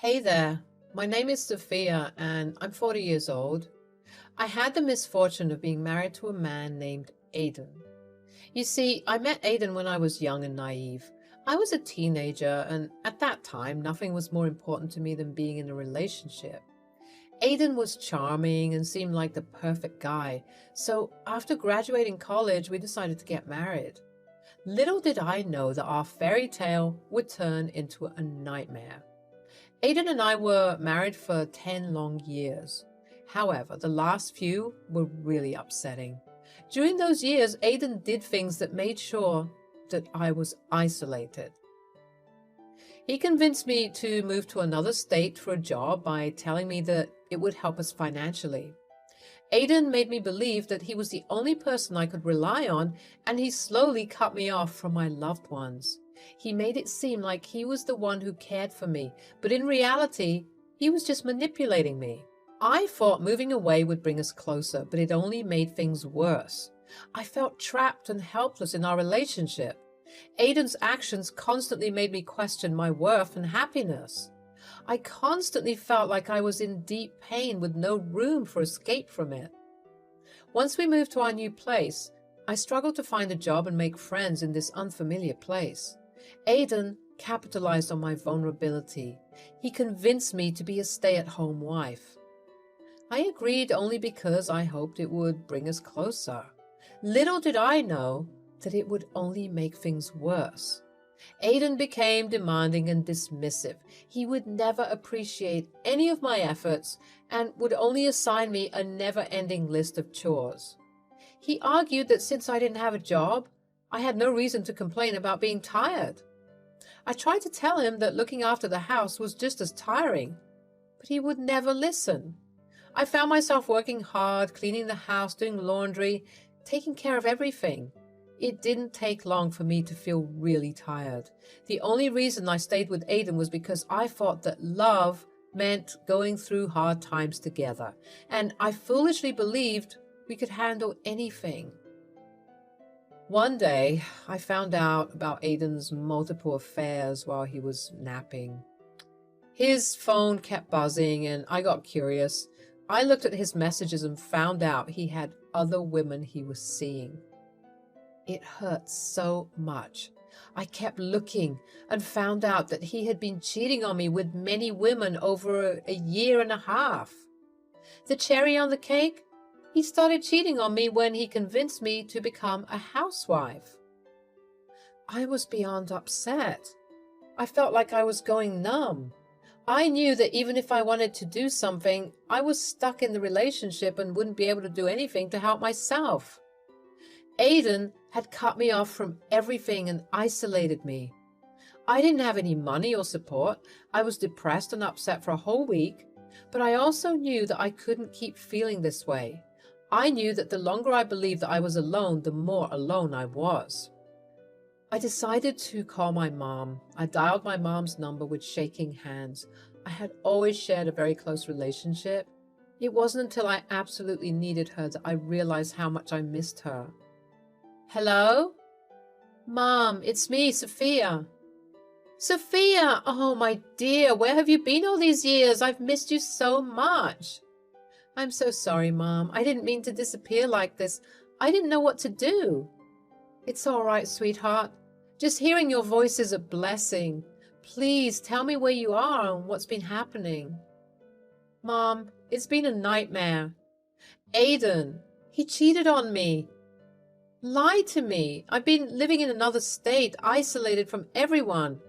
Hey there, my name is Sophia and I'm 40 years old. I had the misfortune of being married to a man named Aidan. You see, I met Aidan when I was young and naive. I was a teenager, and at that time, nothing was more important to me than being in a relationship. Aidan was charming and seemed like the perfect guy, so after graduating college, we decided to get married. Little did I know that our fairy tale would turn into a nightmare. Aidan and I were married for 10 long years. However, the last few were really upsetting. During those years, Aidan did things that made sure that I was isolated. He convinced me to move to another state for a job by telling me that it would help us financially. Aidan made me believe that he was the only person I could rely on, and he slowly cut me off from my loved ones. He made it seem like he was the one who cared for me, but in reality, he was just manipulating me. I thought moving away would bring us closer, but it only made things worse. I felt trapped and helpless in our relationship. Aidan's actions constantly made me question my worth and happiness. I constantly felt like I was in deep pain with no room for escape from it. Once we moved to our new place, I struggled to find a job and make friends in this unfamiliar place. Aidan capitalized on my vulnerability. He convinced me to be a stay-at-home wife. I agreed only because I hoped it would bring us closer. Little did I know that it would only make things worse. Aidan became demanding and dismissive. He would never appreciate any of my efforts and would only assign me a never-ending list of chores. He argued that since I didn't have a job, I had no reason to complain about being tired. I tried to tell him that looking after the house was just as tiring, but he would never listen. I found myself working hard, cleaning the house, doing laundry, taking care of everything. It didn't take long for me to feel really tired. The only reason I stayed with Aidan was because I thought that love meant going through hard times together, and I foolishly believed we could handle anything. One day, I found out about Aidan's multiple affairs while he was napping. His phone kept buzzing, and I got curious. I looked at his messages and found out he had other women he was seeing. It hurt so much. I kept looking and found out that he had been cheating on me with many women over a year and a half. The cherry on the cake? He started cheating on me when he convinced me to become a housewife. I was beyond upset. I felt like I was going numb. I knew that even if I wanted to do something, I was stuck in the relationship and wouldn't be able to do anything to help myself. Aidan had cut me off from everything and isolated me. I didn't have any money or support. I was depressed and upset for a whole week, but I also knew that I couldn't keep feeling this way. I knew that the longer I believed that I was alone, the more alone I was. I decided to call my mom. I dialed my mom's number with shaking hands. I had always shared a very close relationship. It wasn't until I absolutely needed her that I realized how much I missed her. Hello? Mom, it's me, Sophia. Sophia! Oh, my dear, where have you been all these years? I've missed you so much. I'm so sorry, Mom. I didn't mean to disappear like this. I didn't know what to do. It's all right, sweetheart. Just hearing your voice is a blessing. Please tell me where you are and what's been happening. Mom, it's been a nightmare. Aidan, he cheated on me. Lied to me. I've been living in another state, isolated from everyone.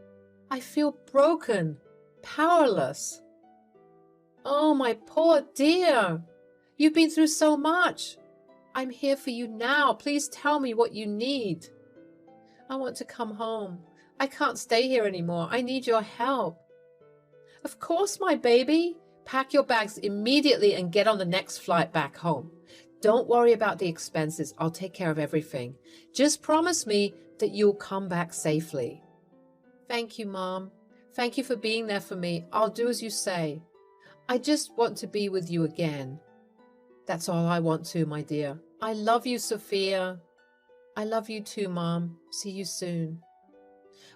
I feel broken, powerless. Oh, my poor dear. You've been through so much. I'm here for you now. Please tell me what you need. I want to come home. I can't stay here anymore. I need your help. Of course, my baby. Pack your bags immediately and get on the next flight back home. Don't worry about the expenses. I'll take care of everything. Just promise me that you'll come back safely. Thank you, Mom. Thank you for being there for me. I'll do as you say. I just want to be with you again. That's all I want to, my dear. I love you, Sophia. I love you too, Mom. See you soon.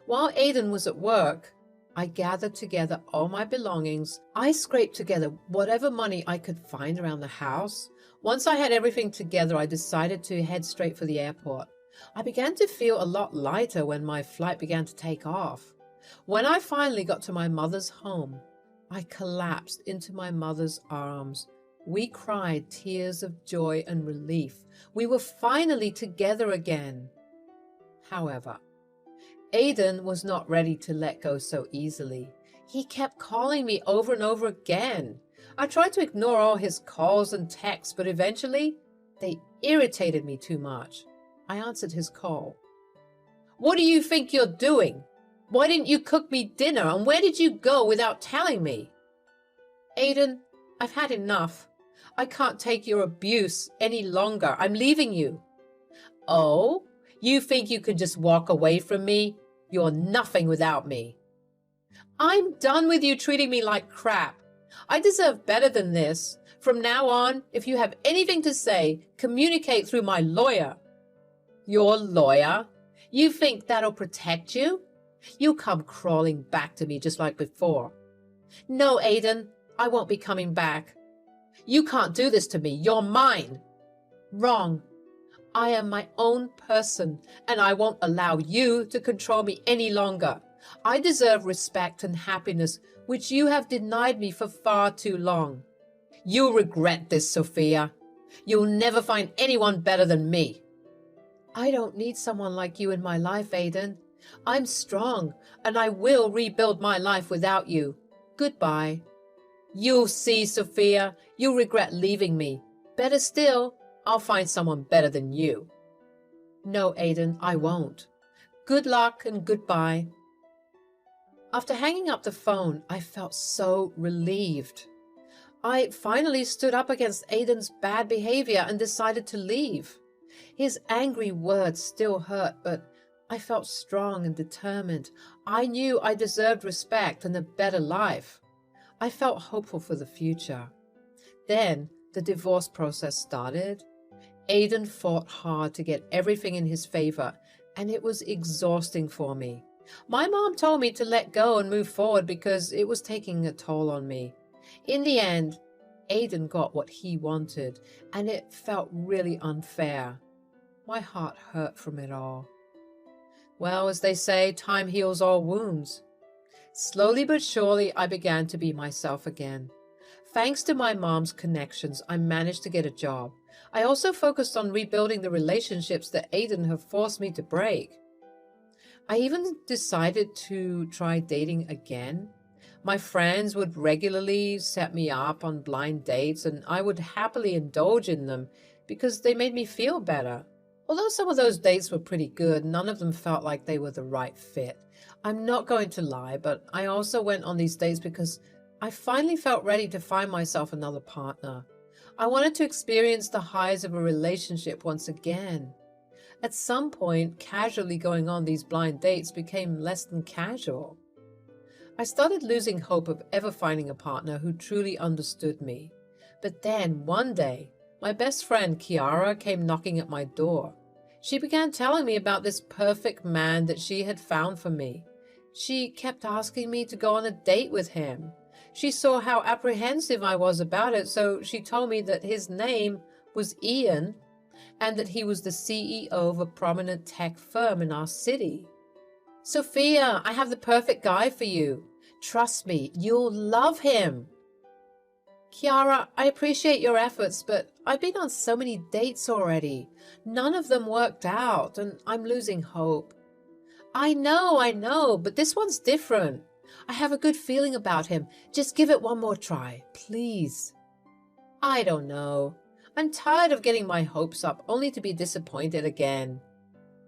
While Aidan was at work, I gathered together all my belongings. I scraped together whatever money I could find around the house. Once I had everything together, I decided to head straight for the airport. I began to feel a lot lighter when my flight began to take off. When I finally got to my mother's home, I collapsed into my mother's arms. We cried tears of joy and relief. We were finally together again. However, Aiden was not ready to let go so easily. He kept calling me over and over again. I tried to ignore all his calls and texts, but eventually they irritated me too much. I answered his call. "What do you think you're doing? Why didn't you cook me dinner? And where did you go without telling me?" "Aiden, I've had enough. I can't take your abuse any longer. I'm leaving you." "Oh, you think you can just walk away from me? You're nothing without me." "I'm done with you treating me like crap. I deserve better than this. From now on, if you have anything to say, communicate through my lawyer." "Your lawyer? You think that'll protect you? You'll come crawling back to me just like before." "No, Aiden, I won't be coming back." "You can't do this to me. You're mine." "Wrong. I am my own person, and I won't allow you to control me any longer. I deserve respect and happiness, which you have denied me for far too long. You'll regret this, Sophia. You'll never find anyone better than me." "I don't need someone like you in my life, Aiden. I'm strong, and I will rebuild my life without you. Goodbye." "You'll see, Sophia. You'll regret leaving me. Better still, I'll find someone better than you." "No, Aiden, I won't. Good luck and goodbye." After hanging up the phone, I felt so relieved. I finally stood up against Aiden's bad behavior and decided to leave. His angry words still hurt, but I felt strong and determined. I knew I deserved respect and a better life. I felt hopeful for the future. Then the divorce process started. Aiden fought hard to get everything in his favor, and it was exhausting for me. My mom told me to let go and move forward because it was taking a toll on me. In the end, Aiden got what he wanted, and it felt really unfair. My heart hurt from it all. Well, as they say, time heals all wounds. Slowly but surely, I began to be myself again. Thanks to my mom's connections, I managed to get a job. I also focused on rebuilding the relationships that Aiden had forced me to break. I even decided to try dating again. My friends would regularly set me up on blind dates, and I would happily indulge in them because they made me feel better. Although some of those dates were pretty good, none of them felt like they were the right fit. I'm not going to lie, but I also went on these dates because I finally felt ready to find myself another partner. I wanted to experience the highs of a relationship once again. At some point, casually going on these blind dates became less than casual. I started losing hope of ever finding a partner who truly understood me. But then, one day, my best friend Kiara came knocking at my door. She began telling me about this perfect man that she had found for me. She kept asking me to go on a date with him. She saw how apprehensive I was about it, so she told me that his name was Ian and that he was the CEO of a prominent tech firm in our city. "Sophia, I have the perfect guy for you. Trust me, you'll love him." "Kiara, I appreciate your efforts, but I've been on so many dates already. None of them worked out, and I'm losing hope." I know, but this one's different. I have a good feeling about him. Just give it one more try, please." "I don't know. I'm tired of getting my hopes up only to be disappointed again."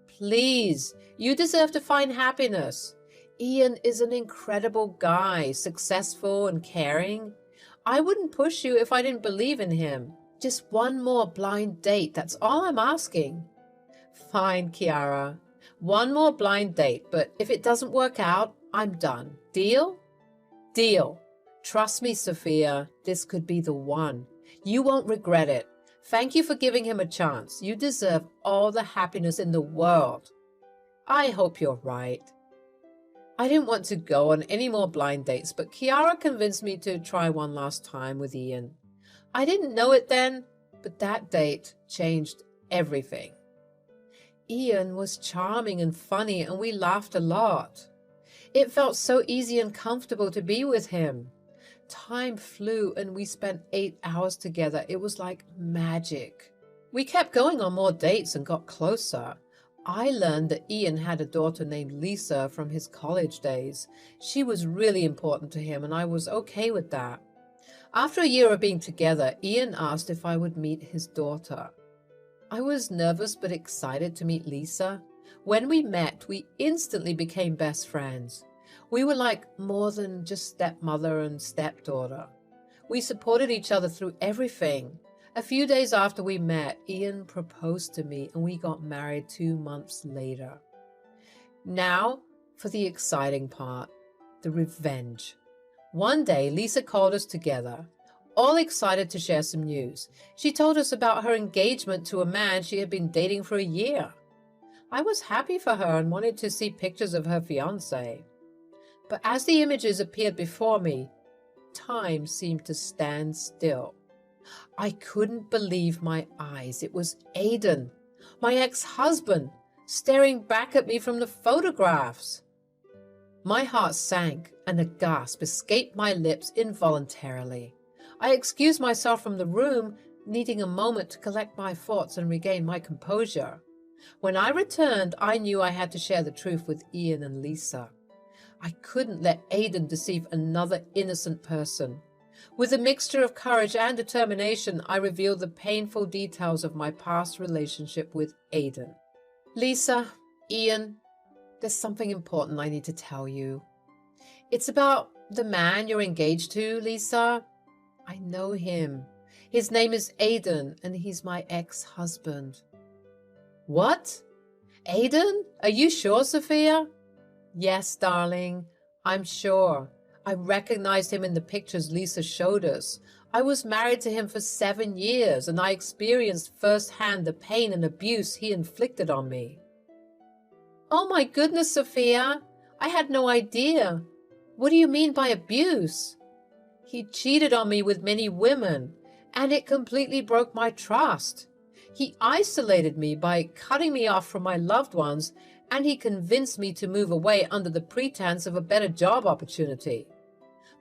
"Please, you deserve to find happiness. Ian is an incredible guy, successful and caring. I wouldn't push you if I didn't believe in him. Just one more blind date, that's all I'm asking." "Fine, Kiara. One more blind date, but if it doesn't work out, I'm done. Deal?" "Deal. Trust me, Sophia, this could be the one. You won't regret it. Thank you for giving him a chance. You deserve all the happiness in the world." "I hope you're right." I didn't want to go on any more blind dates, but Kiara convinced me to try one last time with Ian. I didn't know it then, but that date changed everything. Ian was charming and funny, and we laughed a lot. It felt so easy and comfortable to be with him. Time flew, and we spent 8 hours together. It was like magic. We kept going on more dates and got closer. I learned that Ian had a daughter named Lisa from his college days. She was really important to him, and I was okay with that. After a year of being together, Ian asked if I would meet his daughter. I was nervous but excited to meet Lisa. When we met, we instantly became best friends. We were like more than just stepmother and stepdaughter. We supported each other through everything. A few days after we met, Ian proposed to me and we got married 2 months later. Now for the exciting part, the revenge. One day, Lisa called us together, all excited to share some news. She told us about her engagement to a man she had been dating for a year. I was happy for her and wanted to see pictures of her fiancé. But as the images appeared before me, time seemed to stand still. I couldn't believe my eyes. It was Aidan, my ex-husband, staring back at me from the photographs. My heart sank and a gasp escaped my lips involuntarily. I excused myself from the room, needing a moment to collect my thoughts and regain my composure. When I returned, I knew I had to share the truth with Ian and Lisa. I couldn't let Aidan deceive another innocent person. With a mixture of courage and determination, I revealed the painful details of my past relationship with Aidan. Lisa, Ian, there's something important I need to tell you. It's about the man you're engaged to, Lisa. I know him. His name is Aidan, and he's my ex-husband. What? Aidan? Are you sure, Sophia? Yes, darling, I'm sure. I recognized him in the pictures Lisa showed us. I was married to him for 7 years, and I experienced firsthand the pain and abuse he inflicted on me. Oh my goodness, Sophia, I had no idea. What do you mean by abuse? He cheated on me with many women, and it completely broke my trust. He isolated me by cutting me off from my loved ones, and he convinced me to move away under the pretense of a better job opportunity.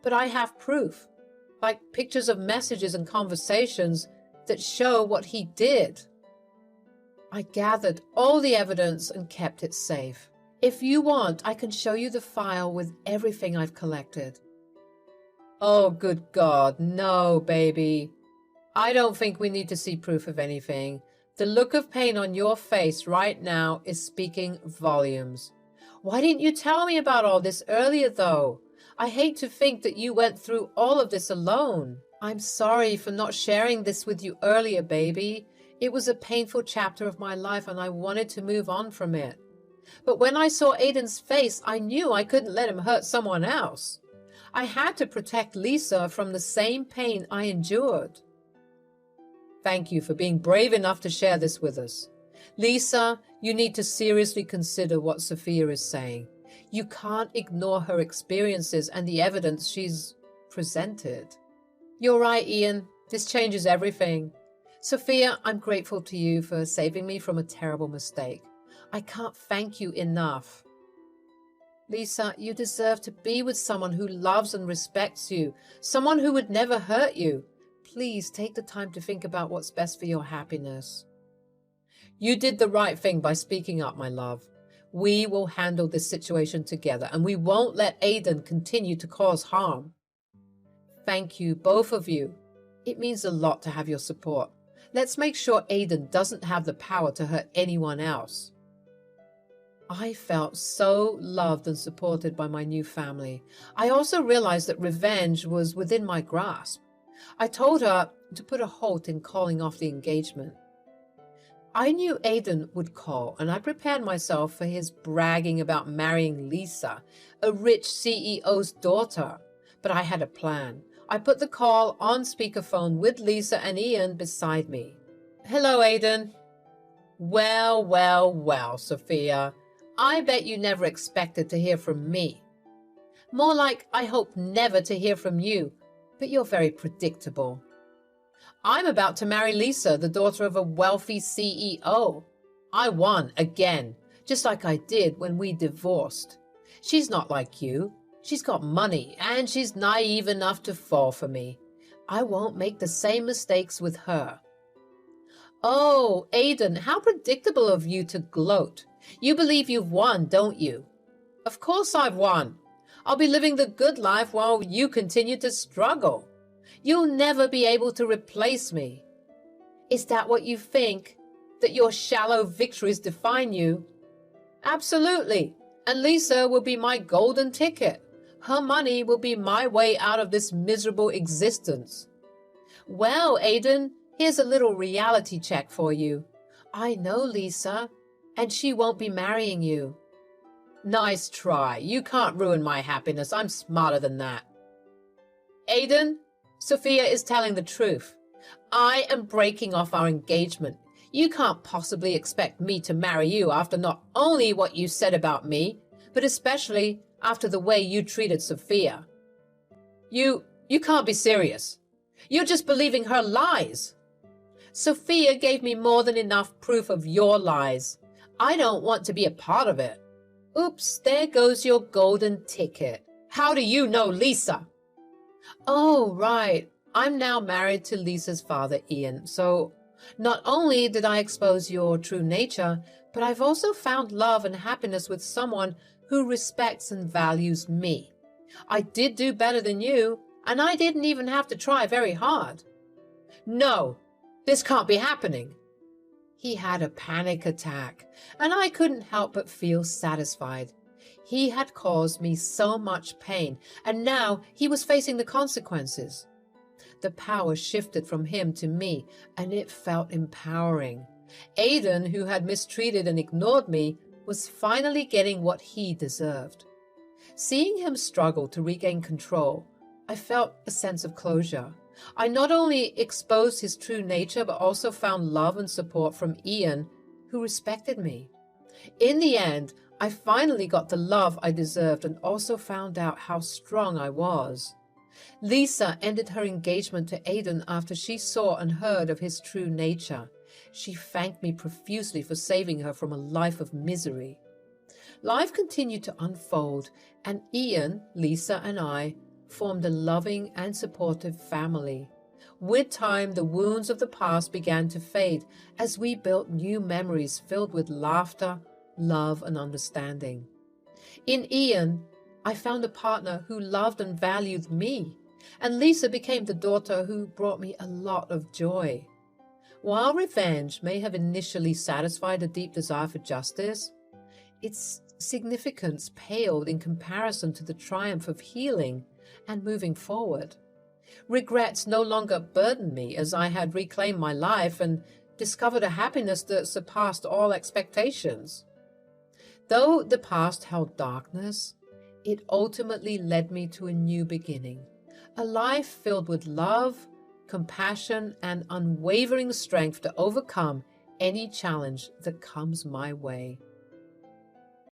But I have proof, like pictures of messages and conversations that show what he did. I gathered all the evidence and kept it safe. If you want, I can show you the file with everything I've collected. Oh, good God, no, baby. I don't think we need to see proof of anything. The look of pain on your face right now is speaking volumes. Why didn't you tell me about all this earlier, though? I hate to think that you went through all of this alone. I'm sorry for not sharing this with you earlier, baby. It was a painful chapter of my life, and I wanted to move on from it. But when I saw Aidan's face, I knew I couldn't let him hurt someone else. I had to protect Lisa from the same pain I endured. Thank you for being brave enough to share this with us. Lisa, you need to seriously consider what Sophia is saying. You can't ignore her experiences and the evidence she's presented. You're right, Ian. This changes everything. Sophia, I'm grateful to you for saving me from a terrible mistake. I can't thank you enough. Lisa, you deserve to be with someone who loves and respects you, someone who would never hurt you. Please take the time to think about what's best for your happiness. You did the right thing by speaking up, my love. We will handle this situation together, and we won't let Aidan continue to cause harm. Thank you, both of you. It means a lot to have your support. Let's make sure Aidan doesn't have the power to hurt anyone else. I felt so loved and supported by my new family. I also realized that revenge was within my grasp. I told her to put a halt in calling off the engagement. I knew Aidan would call, and I prepared myself for his bragging about marrying Lisa, a rich CEO's daughter. But I had a plan. I put the call on speakerphone with Lisa and Ian beside me. Hello, Aidan. Well, Sophia. I bet you never expected to hear from me. More like, I hope never to hear from you, but you're very predictable. I'm about to marry Lisa, the daughter of a wealthy CEO. I won again, just like I did when we divorced. She's not like you. She's got money, and she's naive enough to fall for me. I won't make the same mistakes with her. Oh, Aiden, how predictable of you to gloat. You believe you've won, don't you? Of course I've won. I'll be living the good life while you continue to struggle. You'll never be able to replace me. Is that what you think? That your shallow victories define you? Absolutely. And Lisa will be my golden ticket. Her money will be my way out of this miserable existence. Well, Aiden, here's a little reality check for you. I know Lisa, and she won't be marrying you. Nice try. You can't ruin my happiness. I'm smarter than that. Aiden, Sophia is telling the truth. I am breaking off our engagement. You can't possibly expect me to marry you after not only what you said about me, but especially after the way you treated Sophia. You can't be serious. You're just believing her lies. Sophia gave me more than enough proof of your lies. I don't want to be a part of it. Oops, there goes your golden ticket. How do you know Lisa? Oh, right. I'm now married to Lisa's father, Ian, so not only did I expose your true nature, but I've also found love and happiness with someone who respects and values me. I did do better than you, and I didn't even have to try very hard. No, this can't be happening. He had a panic attack, and I couldn't help but feel satisfied. He had caused me so much pain, and now he was facing the consequences. The power shifted from him to me, and it felt empowering. Aiden, who had mistreated and ignored me, was finally getting what he deserved. Seeing him struggle to regain control, I felt a sense of closure. I not only exposed his true nature, but also found love and support from Ian, who respected me. In the end, I finally got the love I deserved and also found out how strong I was. Lisa ended her engagement to Aiden after she saw and heard of his true nature. She thanked me profusely for saving her from a life of misery. Life continued to unfold, and Ian, Lisa, and I formed a loving and supportive family. With time, the wounds of the past began to fade as we built new memories filled with laughter, love, and understanding. In Ian, I found a partner who loved and valued me, and Lisa became the daughter who brought me a lot of joy. While revenge may have initially satisfied a deep desire for justice, its significance paled in comparison to the triumph of healing and moving forward. Regrets no longer burdened me as I had reclaimed my life and discovered a happiness that surpassed all expectations. Though the past held darkness, it ultimately led me to a new beginning, a life filled with love, compassion, and unwavering strength to overcome any challenge that comes my way.